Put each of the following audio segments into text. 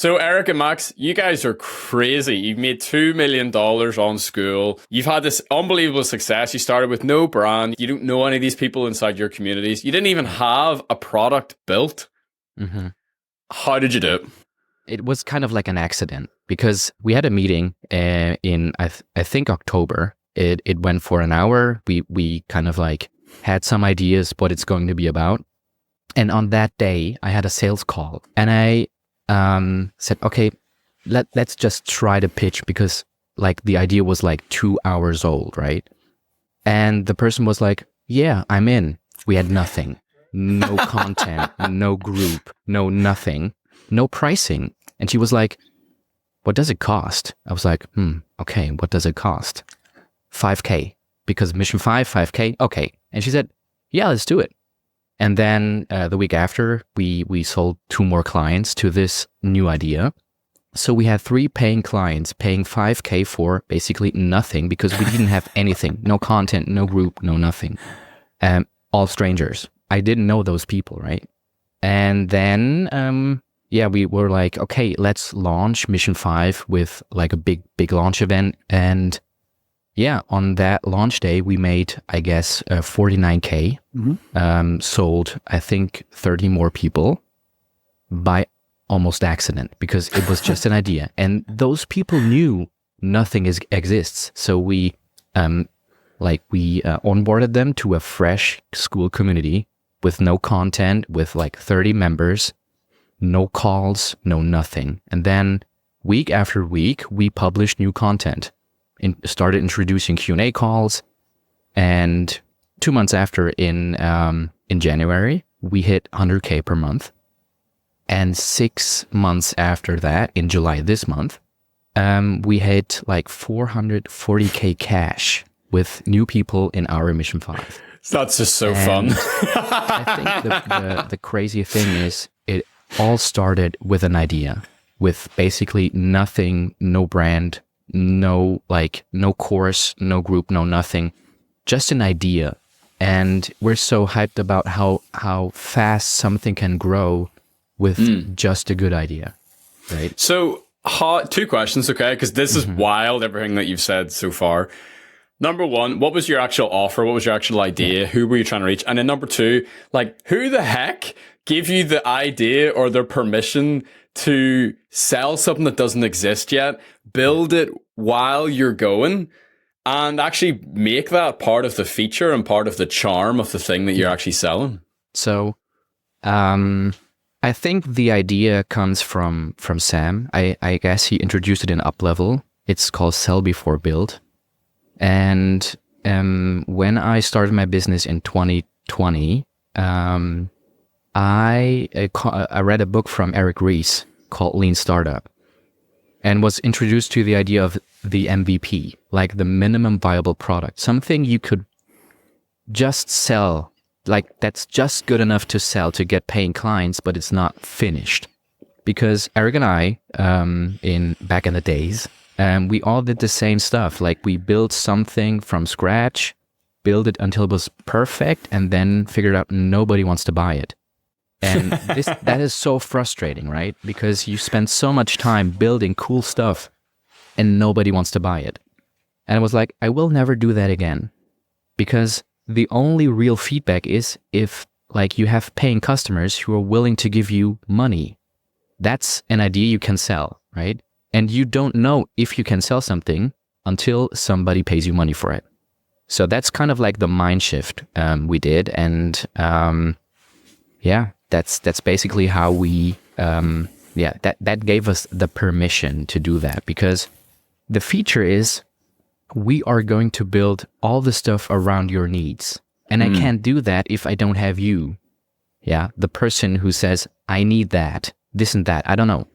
So Eric and Max, you guys are crazy. You've made $2 million on Skool. You've had this unbelievable success. You started with no brand. You don't know any of these people inside your communities. You didn't even have a product built. Mm-hmm. How did you do it? It was kind of like an accident because we had a meeting in, I think, October. It went for an hour. We kind of like had some ideas what it's going to be about. And on that day, I had a sales call and I said, okay, let's just try to pitch because like the idea was like 2 hours old, right? And the person was like, yeah, I'm in. We had nothing, no content, no group, no nothing, no pricing. And she was like, what does it cost? I was like, okay, what does it cost? $5,000 because mission 5K. Okay. And she said, yeah, let's do it. And then the week after, we sold 2 more clients to this new idea. So we had 3 paying clients paying $5,000 for basically nothing because we didn't have anything, no content, no group, no nothing. All strangers. I didn't know those people, right? And then, we were like, okay, let's launch Mission 5 with like a big launch event. And yeah, on that launch day, we made, I guess, $49,000. Mm-hmm. Sold, I think, 30 more people by almost accident because it was just an idea. And those people knew nothing exists. So we onboarded them to a fresh Skool community with no content, with like 30 members, no calls, no nothing. And then week after week, we published new content. Started introducing Q&A calls, and 2 months after, in January, we hit $100,000 per month, and 6 months after that, in July this month, we hit like $440,000 cash with new people in our Mission 5. That's just so fun. I think the crazy thing is it all started with an idea, with basically nothing, no brand, no course, no group, no nothing, just an idea. And we're so hyped about how fast something can grow with just a good idea, right? So 2 questions, okay? Because this is wild, everything that you've said so far. Number 1, what was your actual offer? What was your actual idea? Who were you trying to reach? And then number 2, like, who the heck gave you the idea or their permission to sell something that doesn't exist yet, build it while you're going, and actually make that part of the feature and part of the charm of the thing that you're actually selling? So, I think the idea comes from Sam. I guess he introduced it in Uplevel. It's called Sell Before Build. And when I started my business in 2020, I read a book from Eric Ries called Lean Startup and was introduced to the idea of the MVP, like the minimum viable product, something you could just sell, like that's just good enough to sell to get paying clients, but it's not finished. Because Eric and I, back in the days, we all did the same stuff. Like we built something from scratch, built it until it was perfect, and then figured out nobody wants to buy it. And that is so frustrating, right? Because you spend so much time building cool stuff and nobody wants to buy it. And I was like, I will never do that again. Because the only real feedback is if like you have paying customers who are willing to give you money. That's an idea you can sell, right? And you don't know if you can sell something until somebody pays you money for it. So that's kind of like the mind shift we did. And that's basically how we, that gave us the permission to do that, because the feature is we are going to build all the stuff around your needs. And I can't do that if I don't have you. Yeah, the person who says, I need that, this and that, I don't know.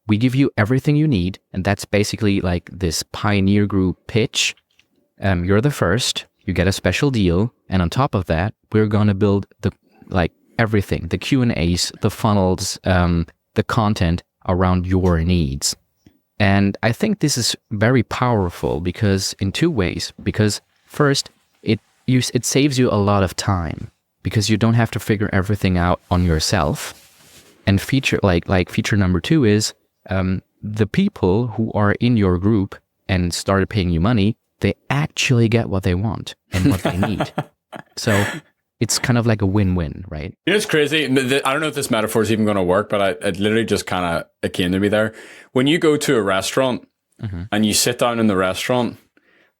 We give you everything you need, and that's basically like this pioneer group pitch. You're the first, you get a special deal, and on top of that, we're going to build everything, the Q&As, the funnels, the content around your needs. And I think this is very powerful because in 2 ways. Because first, it saves you a lot of time because you don't have to figure everything out on yourself. And feature number 2 is the people who are in your group and started paying you money, they actually get what they want and what they need. So it's kind of like a win-win, right? You know, it's crazy. I don't know if this metaphor is even going to work, but it literally just it came to me there. When you go to a restaurant and you sit down in the restaurant,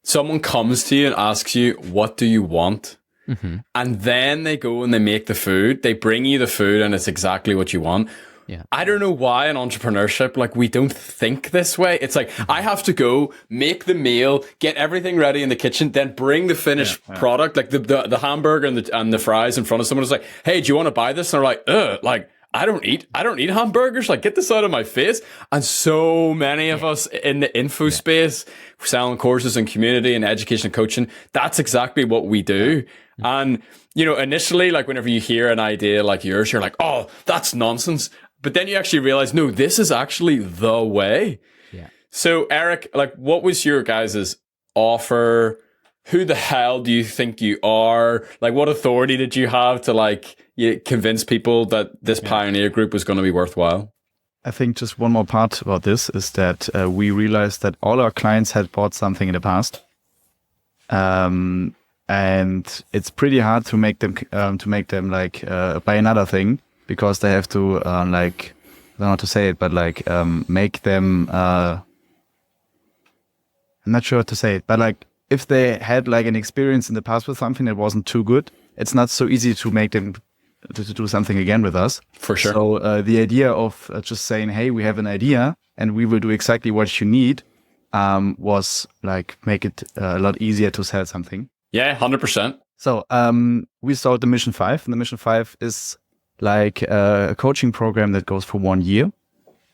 someone comes to you and asks you, what do you want? And then they go and they make the food. They bring you the food and it's exactly what you want. Yeah. I don't know why in entrepreneurship, like, we don't think this way. It's like, I have to go make the meal, get everything ready in the kitchen, then bring the finished product, like the hamburger and the fries in front of someone. It's like, hey, do you want to buy this? And they're like, like, I don't eat hamburgers. Like, get this out of my face. And so many of us in the info space, selling courses and community and education and coaching, that's exactly what we do. And, you know, initially, like, whenever you hear an idea like yours, you're like, oh, that's nonsense. But then you actually realize, no, this is actually the way. Yeah. So, Eric, like, what was your guys' offer? Who the hell do you think you are? Like, what authority did you have to, like, convince people that this pioneer group was going to be worthwhile? I think just one more part about this is that we realized that all our clients had bought something in the past. And it's pretty hard to make them like buy another thing, because they have to like, I don't know how to say it, but like make them I'm not sure how to say it, but like, if they had like an experience in the past with something that wasn't too good, it's not so easy to make them to do something again with us. For sure. So the idea of just saying, hey, we have an idea and we will do exactly what you need, was like, make it a lot easier to sell something. Yeah, 100%. So we sold the Mission 5, and the Mission 5 is like a coaching program that goes for 1 year,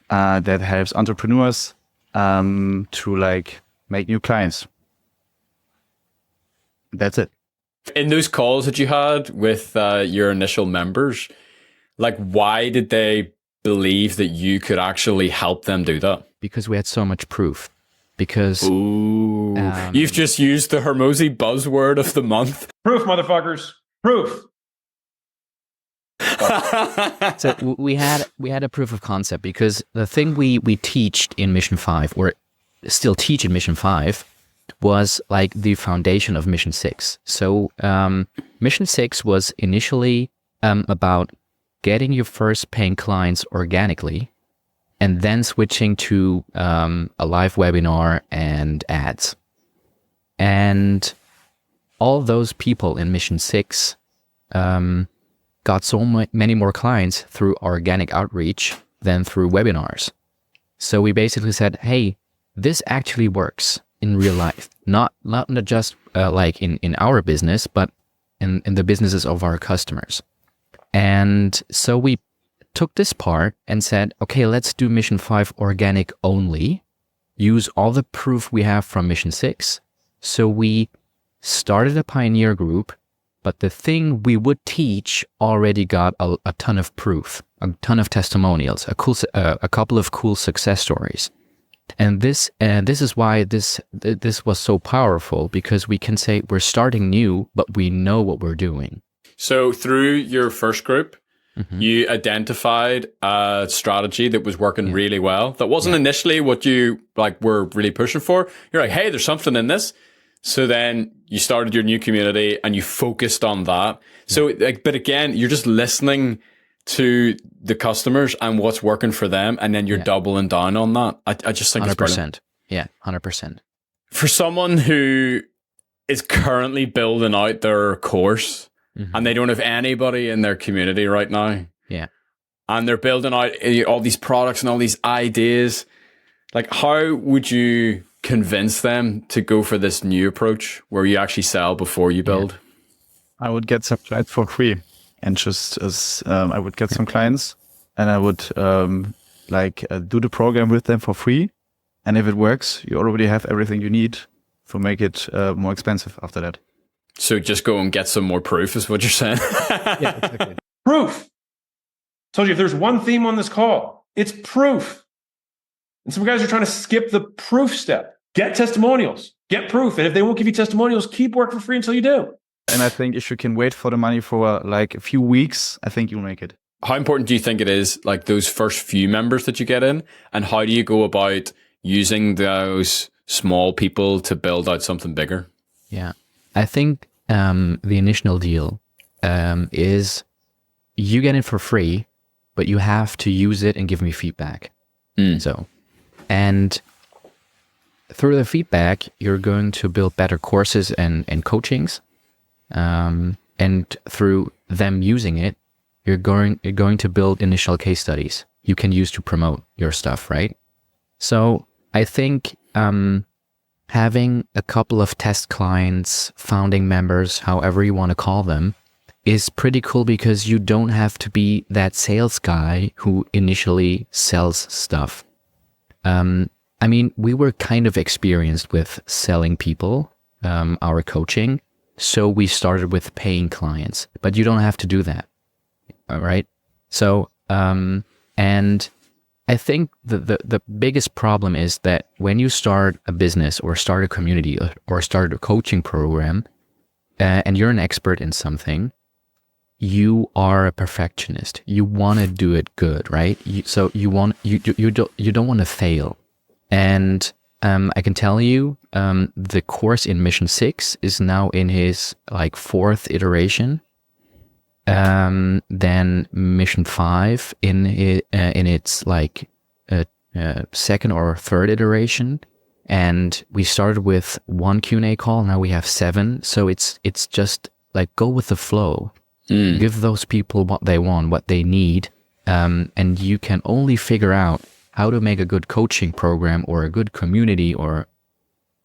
that helps entrepreneurs to like make new clients. That's it. In those calls that you had with your initial members, like, why did they believe that you could actually help them do that? Because we had so much proof. Because you've just used the Hormozy buzzword of the month. Proof, motherfuckers. Proof. So we had a proof of concept, because the thing we teached in Mission 5, or still teach in Mission 5, was like the foundation of Mission 6. So Mission 6 was initially about getting your first paying clients organically, and then switching to a live webinar and ads. And all those people in Mission 6 got so many more clients through organic outreach than through webinars. So we basically said, hey, this actually works in real life, not just like in our business, but in the businesses of our customers. And so we took this part and said, okay, let's do Mission 5 organic only, use all the proof we have from Mission 6. So we started a pioneer group, but the thing we would teach already got a ton of proof, a ton of testimonials, a couple of cool success stories. And this is why this was so powerful, because we can say we're starting new, but we know what we're doing. So through your first group, you identified a strategy that was working really well. That wasn't initially what you like were really pushing for. You're like, hey, there's something in this. So then you started your new community and you focused on that. So, like, but again, you're just listening to the customers and what's working for them, and then you're doubling down on that. I just think 100%. It's brilliant. Yeah, 100%. For someone who is currently building out their course and they don't have anybody in their community right now, and they're building out all these products and all these ideas, like, how would you convince them to go for this new approach where you actually sell before you build? I would get some clients for free, and just as I would get some clients, and I would do the program with them for free. And if it works, you already have everything you need to make it more expensive after that. So just go and get some more proof is what you're saying. Yeah, exactly. Proof. Told you, if there's one theme on this call, it's proof. And some guys are trying to skip the proof step. Get testimonials, get proof. And if they won't give you testimonials, keep work for free until you do. And I think if you can wait for the money for like a few weeks, I think you'll make it. how important do you think it is, like those first few members that you get in, and how do you go about using those small people to build out something bigger? Yeah, I think the initial deal is you get it for free, but you have to use it and give me feedback. So, and through the feedback, you're going to build better courses and coachings. And through them using it, you're going to build initial case studies you can use to promote your stuff, right? So I think having a couple of test clients, founding members, however you want to call them, is pretty cool because you don't have to be that sales guy who initially sells stuff. I mean, we were kind of experienced with selling people, our coaching. So we started with paying clients, but you don't have to do that. All right. So, and I think the biggest problem is that when you start a business or start a community or start a coaching program, and you're an expert in something, you are a perfectionist. You want to do it good, right? You don't want to fail. And I can tell you, the course in Mission 6 is now in his like 4th iteration. Then Mission 5 in its like 2nd or 3rd iteration. And we started with 1 Q&A call. Now we have 7. So it's just like go with the flow. Give those people what they want, what they need. And you can only figure out how to make a good coaching program or a good community or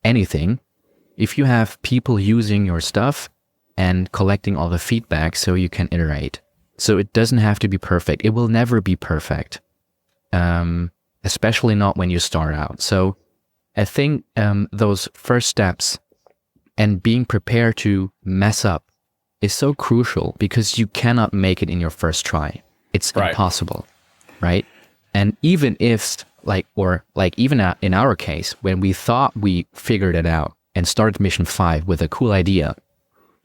anything if you have people using your stuff and collecting all the feedback so you can iterate. So it doesn't have to be perfect. It will never be perfect, especially not when you start out. So I think those first steps and being prepared to mess up is so crucial because you cannot make it in your first try. It's impossible, right? And even if, even in our case, when we thought we figured it out and started Mission 5 with a cool idea,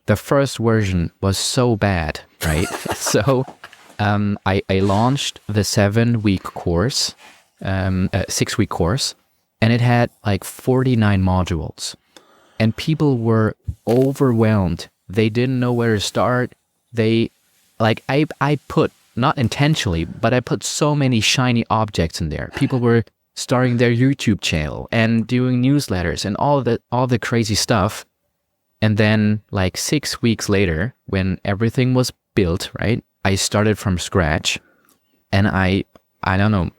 the first version was so bad, right? So I launched the 7-week course, 6-week course, and it had like 49 modules. And people were overwhelmed. They didn't know where to start. I put, not intentionally, but I put so many shiny objects in there. People were starting their YouTube channel and doing newsletters and all the crazy stuff. And then like 6 weeks later, when everything was built, right, I started from scratch. And I don't know,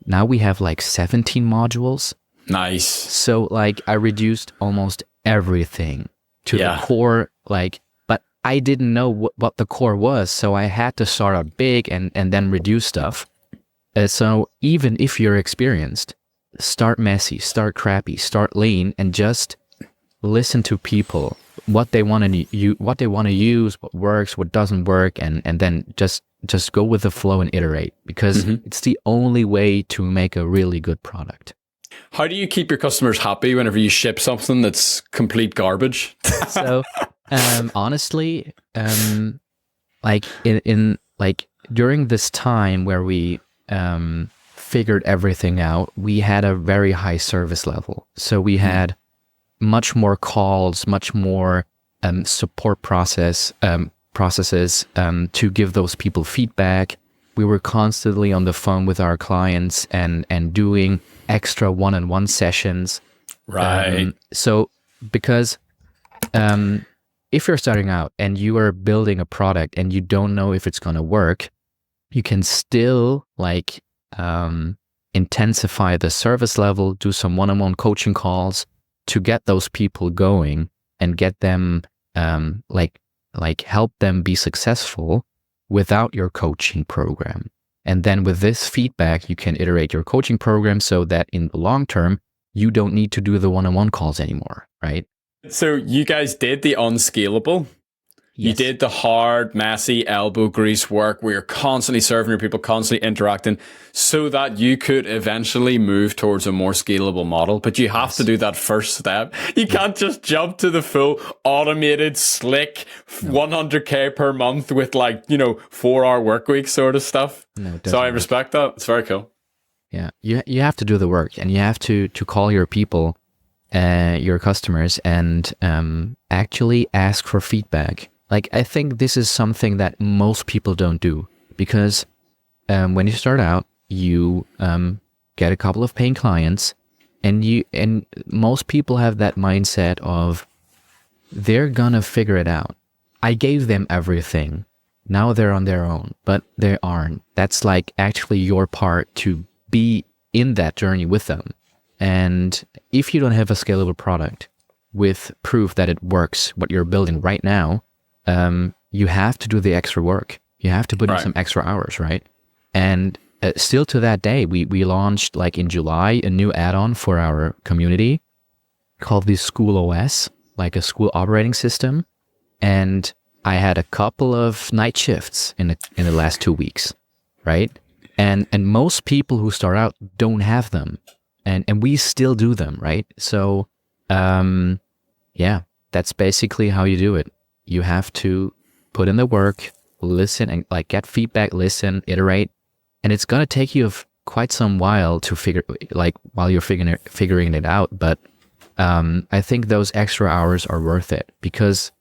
now we have like 17 modules. Nice. So like I reduced almost everything to the core, but I didn't know what the core was. So I had to start out big and then reduce stuff. So even if you're experienced, start messy, start crappy, start lean, and just listen to people, what they want to use, what works, what doesn't work, and then just go with the flow and iterate, because it's the only way to make a really good product. How do you keep your customers happy whenever you ship something that's complete garbage? So, honestly, during this time where we figured everything out, we had a very high service level. So we had much more calls, much more support processes to give those people feedback. We were constantly on the phone with our clients and doing extra one-on-one sessions. Right. So because if you're starting out and you are building a product and you don't know if it's going to work, you can still intensify the service level, do some one-on-one coaching calls to get those people going and get them help them be successful without your coaching program. And then with this feedback, you can iterate your coaching program so that in the long term, you don't need to do the one-on-one calls anymore, right? So you guys did the unscalable? You did the hard, messy elbow grease work where you're constantly serving your people, constantly interacting so that you could eventually move towards a more scalable model. But you have to do that first step. You can't just jump to the full automated, slick 100K per month with 4-hour work week sort of stuff. No, so I respect that. It's very cool. Yeah. You have to do the work, and you have to call your people, your customers, and actually ask for feedback. I think this is something that most people don't do, because when you start out, you get a couple of paying clients, and most people have that mindset of they're gonna figure it out. I gave them everything. Now they're on their own, but they aren't. That's actually your part to be in that journey with them. And if you don't have a scalable product with proof that it works, what you're building right now, you have to do the extra work. You have to put in some extra hours, right? And still to that day, we launched in July a new add-on for our community called the Skool OS, a Skool operating system. And I had a couple of night shifts in the last 2 weeks, right? And most people who start out don't have them, and we still do them, right? So, that's basically how you do it. You have to put in the work, listen, and get feedback, listen, iterate. And it's going to take you quite some while to figure, while you're figuring it out. But I think those extra hours are worth it, because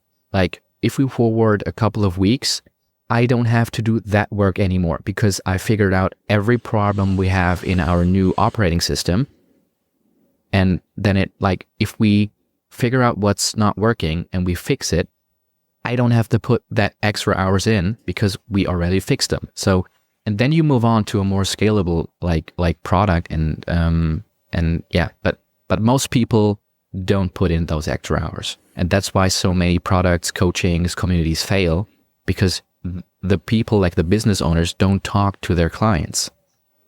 if we forward a couple of weeks, I don't have to do that work anymore, because I figured out every problem we have in our new operating system. And then if we figure out what's not working and we fix it, I don't have to put that extra hours in because we already fixed them. So, and then you move on to a more scalable product, but most people don't put in those extra hours. And that's why so many products, coachings, communities fail, because the people, the business owners, don't talk to their clients.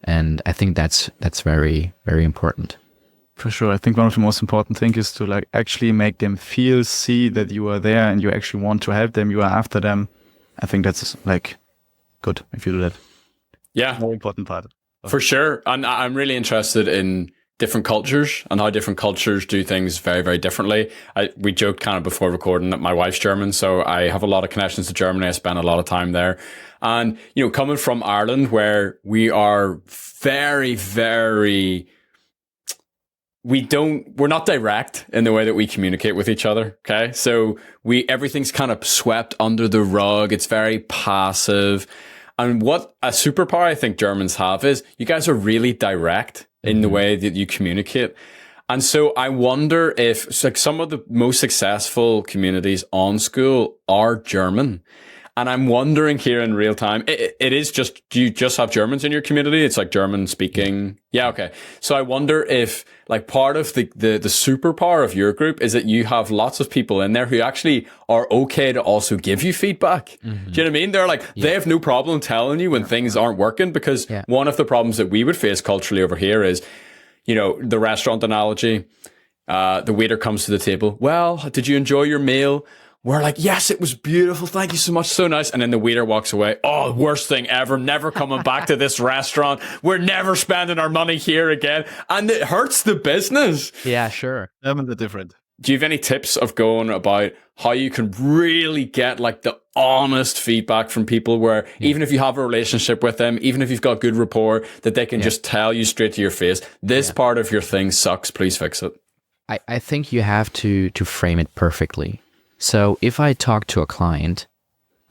And I think that's very, very important. For sure. I think one of the most important things is to actually make them see that you are there and you actually want to help them, you are after them. I think that's good if you do that. Yeah. More important part. For sure. And I'm really interested in different cultures and how different cultures do things very, very differently. We joked kind of before recording that my wife's German, so I have a lot of connections to Germany. I spend a lot of time there. And, coming from Ireland, where we are very, very... we're not direct in the way that we communicate with each other. Okay. So everything's kind of swept under the rug. It's very passive. And what a superpower I think Germans have is you guys are really direct in the way that you communicate. And so I wonder if some of the most successful communities on Skool are German. And I'm wondering here in real time, it is just, do you just have Germans in your community? It's German speaking. Yeah. Okay. So I wonder if part of the superpower of your group is that you have lots of people in there who actually are okay to also give you feedback. Mm-hmm. Do you know what I mean? They're they have no problem telling you when things aren't working, because one of the problems that we would face culturally over here is, the restaurant analogy, the waiter comes to the table. Well, did you enjoy your meal? We're yes, it was beautiful. Thank you so much. So nice. And then the waiter walks away. Oh, worst thing ever. Never coming back to this restaurant. We're never spending our money here again. And it hurts the business. Yeah, sure. Germans are different. Do you have any tips of going about how you can really get the honest feedback from people where even if you have a relationship with them, even if you've got good rapport, that they can just tell you straight to your face, this part of your thing sucks. Please fix it. I think you have to frame it perfectly. So if I talk to a client,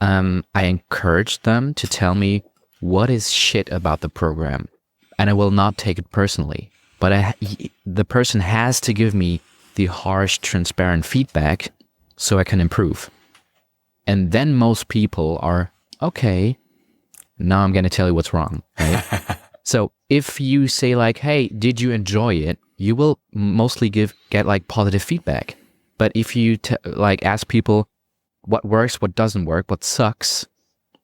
I encourage them to tell me what is shit about the program, and I will not take it personally. But the person has to give me the harsh, transparent feedback so I can improve. And then most people are, okay, now I'm going to tell you what's wrong. Right? So if you say hey, did you enjoy it? You will mostly get positive feedback. But if you ask people what works, what doesn't work, what sucks,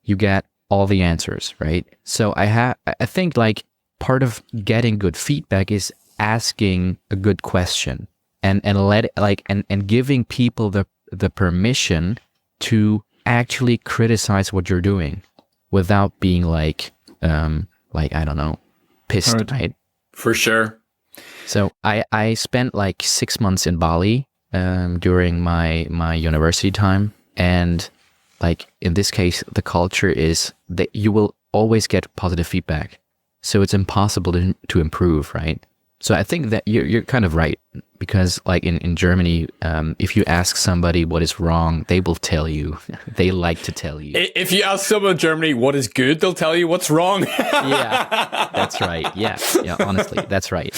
you get all the answers, right? So I think part of getting good feedback is asking a good question and giving people the permission to actually criticize what you're doing without being like I don't know, pissed, right? For sure. So I spent like 6 months in Bali during my university time, and like in this case, the culture is that you will always get positive feedback. So it's impossible to improve, right? So I think that you're kind of right, because like in Germany, if you ask somebody what is wrong, they will tell you. They like to tell you. If you ask someone in Germany what is good, they'll tell you what's wrong. Yeah, that's right. Yeah, honestly, that's right.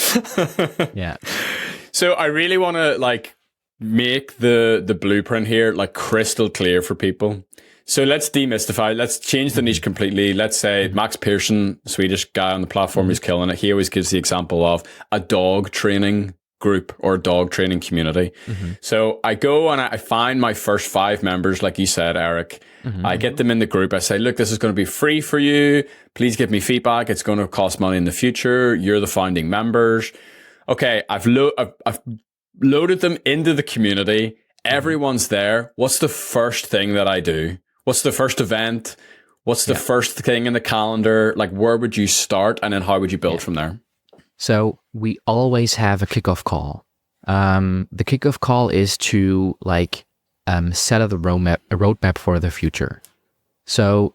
Yeah. So I really want to like make the blueprint here like crystal clear for people. So let's demystify. Let's change the niche completely. Let's say Max Pearson, Swedish guy on the platform, who's killing it. He always gives the example of a dog training group or a dog training community. So I go and I find my first 5 members, like you said, Eric. I get them in the group. I say, look, this is going to be free for you. Please give me feedback. It's going to cost money in the future. You're the founding members. Okay, I've loaded them into the community. Everyone's there. What's the first thing that I do? What's the first event? What's the first thing in the calendar? Like, where would you start? And then how would you build from there? So we always have a kickoff call. The kickoff call is to like set up a roadmap for the future. So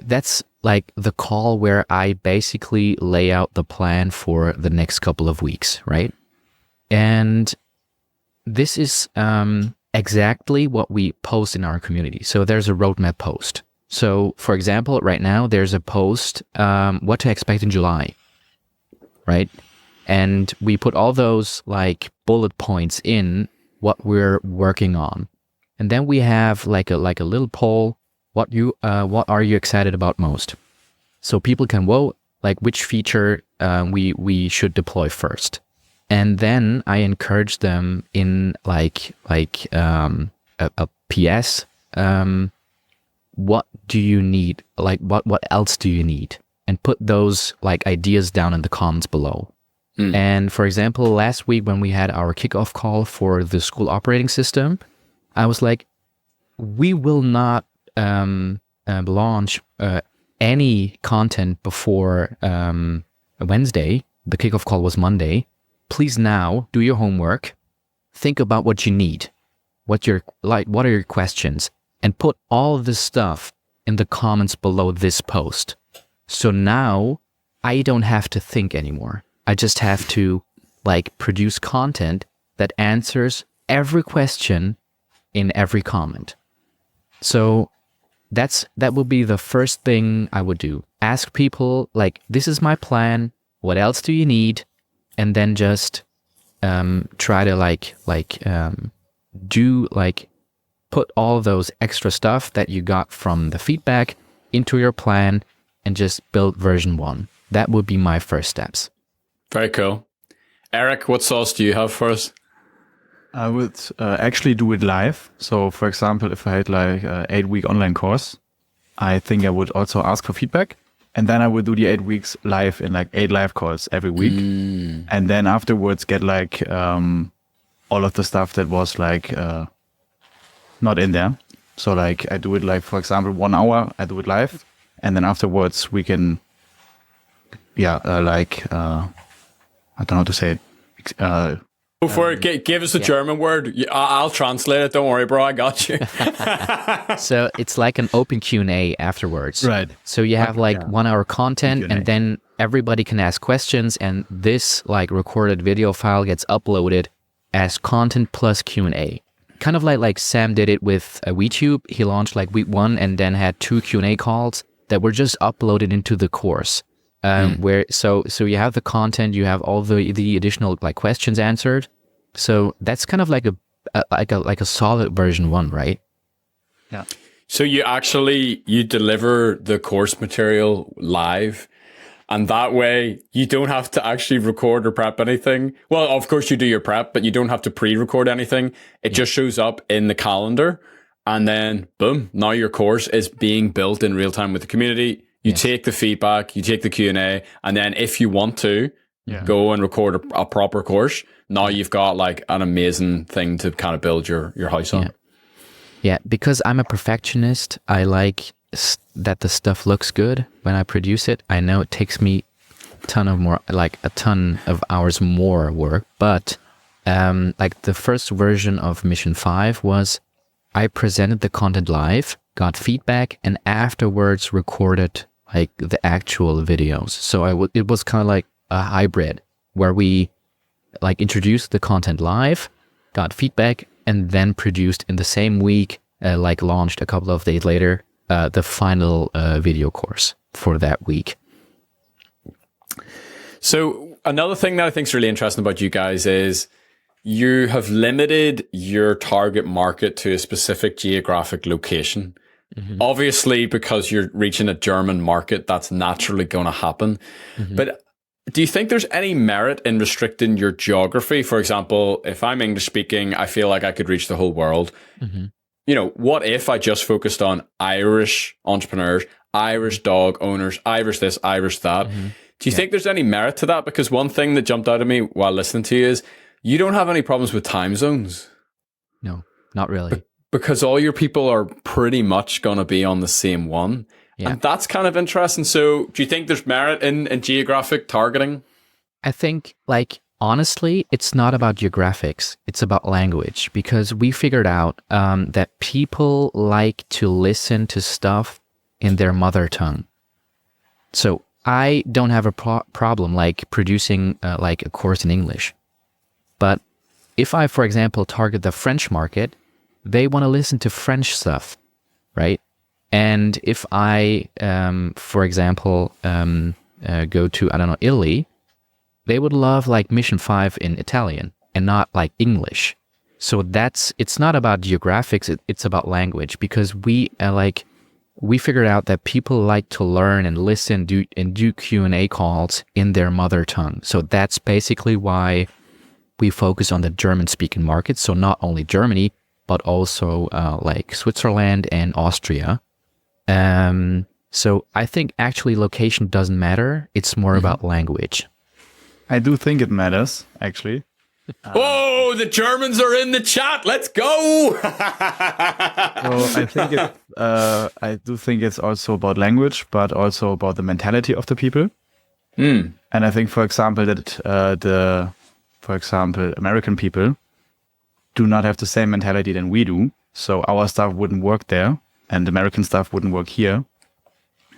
that's like the call where I basically lay out the plan for the next couple of weeks, right? And this is exactly what we post in our community. So there's a roadmap post. So for example, right now there's a post, what to expect in July, right? And we put all those like bullet points in what we're working on. And then we have like a little poll, what are you excited about most? So people can vote like which feature we should deploy first. And then I encourage them in like a PS. What do you need? Like what else do you need? And put those like ideas down in the comments below. And for example, last week when we had our kickoff call for the Skool operating system, I was like, we will not launch any content before Wednesday. The kickoff call was Monday. Please now do your homework, think about what you need, what are your questions, and put all of this stuff in the comments below this post. So now I don't have to think anymore. I just have to like produce content that answers every question in every comment. So that will be the first thing I would do. Ask people like, this is my plan. What else do you need? And then just try to put all those extra stuff that you got from the feedback into your plan and just build version 1. That would be my first steps. Very cool. Eric, what sauce do you have for us? I would actually do it live. So for example, if I had like an 8-week online course, I think I would also ask for feedback. And then I would do the 8 weeks live in like 8 live calls every week. And then afterwards get like all of the stuff that was like not in there. So like I do it like, for example, 1 hour, I do it live. And then afterwards we can, I don't know how to say it. Before give us a German word. I'll translate it. Don't worry, bro. I got you. So it's like an open Q&A afterwards. Right. So you have like 1 hour content, and then everybody can ask questions, and this like recorded video file gets uploaded as content plus Q&A. Kind of like Sam did it with WeTube. He launched like week 1 and then had 2 Q&A calls that were just uploaded into the course. Where so you have the content, you have all the additional like questions answered. So that's kind of like a solid version 1, right? Yeah. So you deliver the course material live, and that way you don't have to actually record or prep anything. Well, of course you do your prep, but you don't have to pre-record anything. It just shows up in the calendar, and then boom, now your course is being built in real time with the community. You take the feedback, you take the Q&A, and then if you want to go and record a proper course, now you've got like an amazing thing to kind of build your house on. Yeah, because I'm a perfectionist, I like that the stuff looks good when I produce it. I know it takes me a ton of hours more work, but like the first version of Mission 5 was I presented the content live, got feedback, and afterwards recorded like the actual videos. So it was kind of like a hybrid where we like introduced the content live, got feedback, and then produced in the same week, like launched a couple of days later, the final video course for that week. So another thing that I think is really interesting about you guys is you have limited your target market to a specific geographic location. Mm-hmm. Obviously, because you're reaching a German market, that's naturally going to happen. Mm-hmm. But do you think there's any merit in restricting your geography? For example, if I'm English speaking, I feel like I could reach the whole world. Mm-hmm. You know, what if I just focused on Irish entrepreneurs, Irish dog owners, Irish this, Irish that? Mm-hmm. Do you think there's any merit to that? Because one thing that jumped out at me while listening to you is you don't have any problems with time zones. No, not really. Because all your people are pretty much going to be on the same one. Yeah. And that's kind of interesting. So do you think there's merit in geographic targeting? I think, like, honestly, it's not about geographics. It's about language. Because we figured out that people like to listen to stuff in their mother tongue. So I don't have a problem like producing like a course in English. But if I, for example, target the French market, they want to listen to French stuff, right? And if I, for example, go to, I don't know, Italy, they would love like Mission 5 in Italian and not like English. So it's not about geographics, it's about language, because we figured out that people like to learn and listen and do Q&A calls in their mother tongue. So that's basically why we focus on the German-speaking market. So not only Germany, but also like Switzerland and Austria. So I think actually location doesn't matter. It's more about language. I do think it matters, actually. Oh, the Germans are in the chat. Let's go. So I do think it's also about language, but also about the mentality of the people. And I think, for example, that American people do not have the same mentality than we do. So our stuff wouldn't work there, and American stuff wouldn't work here.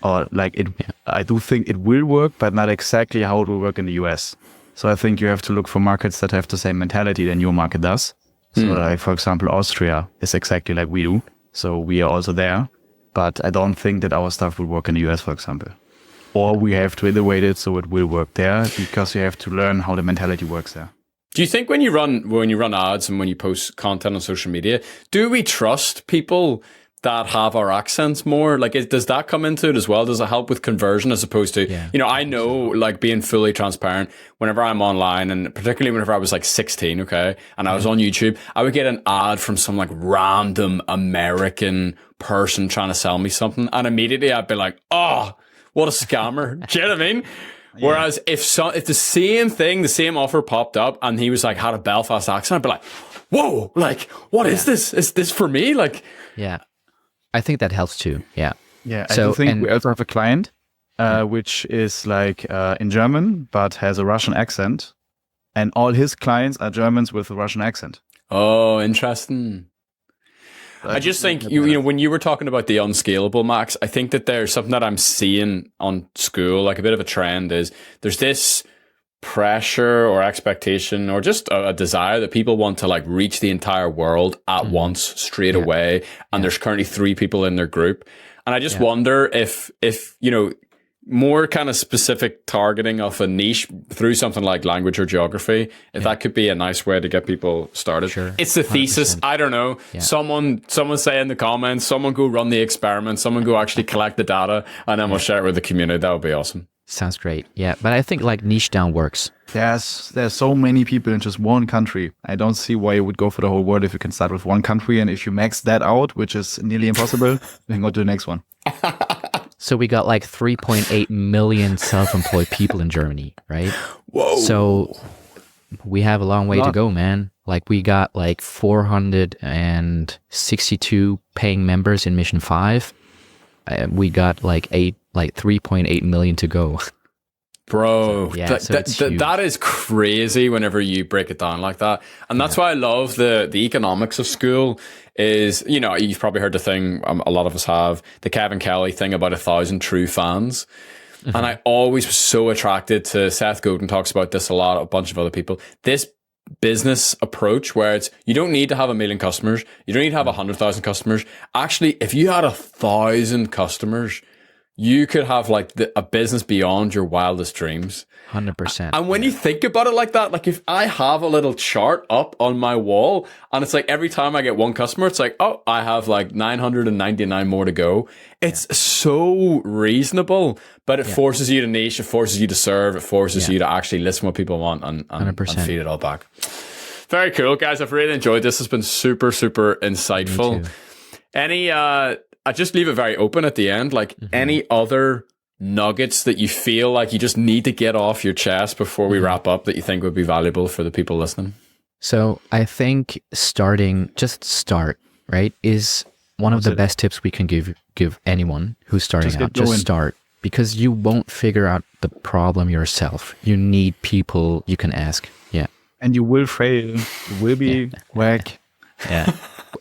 Or like it, I do think it will work, but not exactly how it will work in the US. So I think you have to look for markets that have the same mentality than your market does. So like, for example, Austria is exactly like we do. So we are also there, but I don't think that our stuff will work in the US, for example. Or we have to iterate it so it will work there, because you have to learn how the mentality works there. Do you think when you run ads and when you post content on social media, do we trust people that have our accents more? Like, does that come into it as well? Does it help with conversion as opposed to, I know, like, being fully transparent, whenever I'm online, and particularly whenever I was like 16, okay, and I was on YouTube, I would get an ad from some like random American person trying to sell me something, and immediately I'd be like, oh, what a scammer. Do you know what I mean? Yeah. Whereas if the same thing, the same offer popped up and he was like, had a Belfast accent, I'd be like, whoa, like, what is this? Is this for me? Like, yeah, I think that helps too. Yeah. Yeah. So, I do think we also have a client, which is like in German, but has a Russian accent, and all his clients are Germans with a Russian accent. Oh, interesting. I just think, you know, when you were talking about the unscalable, Max, I think that there's something that I'm seeing on Skool, like a bit of a trend is there's this pressure or expectation or just a desire that people want to like reach the entire world at once straight away. And there's currently 3 people in their group. And I just wonder if, you know, more kind of specific targeting of a niche through something like language or geography, if that could be a nice way to get people started. Sure. It's the thesis. 100%. I don't know. Yeah. Someone say in the comments, someone go run the experiment, someone go actually collect the data, and then we'll share it with the community. That would be awesome. Sounds great. Yeah. But I think like niche down works. There's so many people in just one country. I don't see why you would go for the whole world if you can start with one country. And if you max that out, which is nearly impossible, you can go to the next one. So we got like 3.8 million self-employed people in Germany, right? Whoa. So we have a long way to go, man. Like we got like 462 paying members in Mission 5. We got like 3.8 million to go. Bro, So, yeah, that is crazy whenever you break it down like that. And that's why I love the economics of Skool is, you know, you've probably heard the thing, a lot of us have, the Kevin Kelly thing about 1,000 true fans. And I always was so attracted to, Seth Godin talks about this a lot, a bunch of other people, this business approach where it's, you don't need to have 1 million customers. You don't need to have 100,000 customers. Actually, if you had 1,000 customers, you could have like a business beyond your wildest dreams. 100%. And when you think about it like that, like if I have a little chart up on my wall and it's like every time I get one customer, it's like, oh, I have like 999 more to go. It's so reasonable, but it forces you to niche, it forces you to serve, it forces you to actually listen to what people want and feed it all back. Very cool, guys. I've really enjoyed this. It's been super, super insightful. I just leave it very open at the end. Like any other nuggets that you feel like you just need to get off your chest before we wrap up that you think would be valuable for the people listening? So I think just start, right, is one of the best tips we can give anyone who's starting out. Just start, because you won't figure out the problem yourself. You need people you can ask. Yeah. And you will fail. You will be whack. Yeah.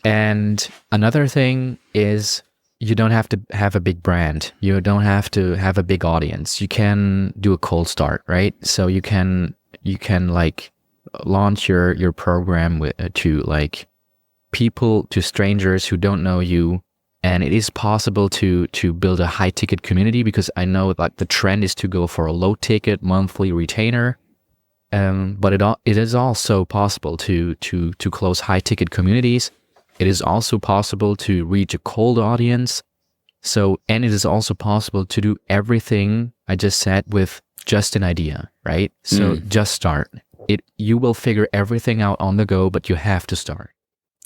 And another thing is, you don't have to have a big brand. You don't have to have a big audience. You can do a cold start, right? So you can like launch your program to like people, to strangers who don't know you. And it is possible to build a high ticket community, because I know like the trend is to go for a low ticket monthly retainer. But it is also possible to close high ticket communities. It is also possible to reach a cold audience. And it is also possible to do everything I just said with just an idea, right? So just start. You will figure everything out on the go, but you have to start.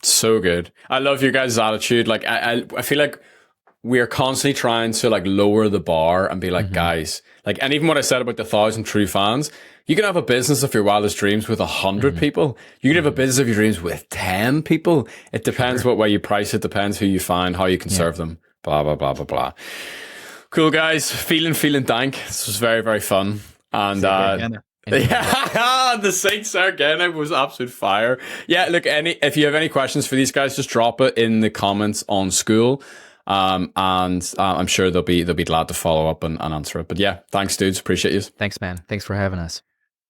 So good. I love your guys' attitude. Like I feel like we are constantly trying to like lower the bar and be like, guys, like, and even what I said about the 1,000 true fans, you can have a business of your wildest dreams with 100 people. You can have a business of your dreams with 10 people. It depends what way you price it, depends who you find, how you can serve them, blah, blah, blah, blah, blah. Cool, guys. Feeling dank. This was very, very fun. And, the Saints Sargana was absolute fire. Yeah, look, if you have any questions for these guys, just drop it in the comments on Skool. And I'm sure they'll be glad to follow up and answer it. But yeah, thanks, dudes. Appreciate you. Thanks, man. Thanks for having us.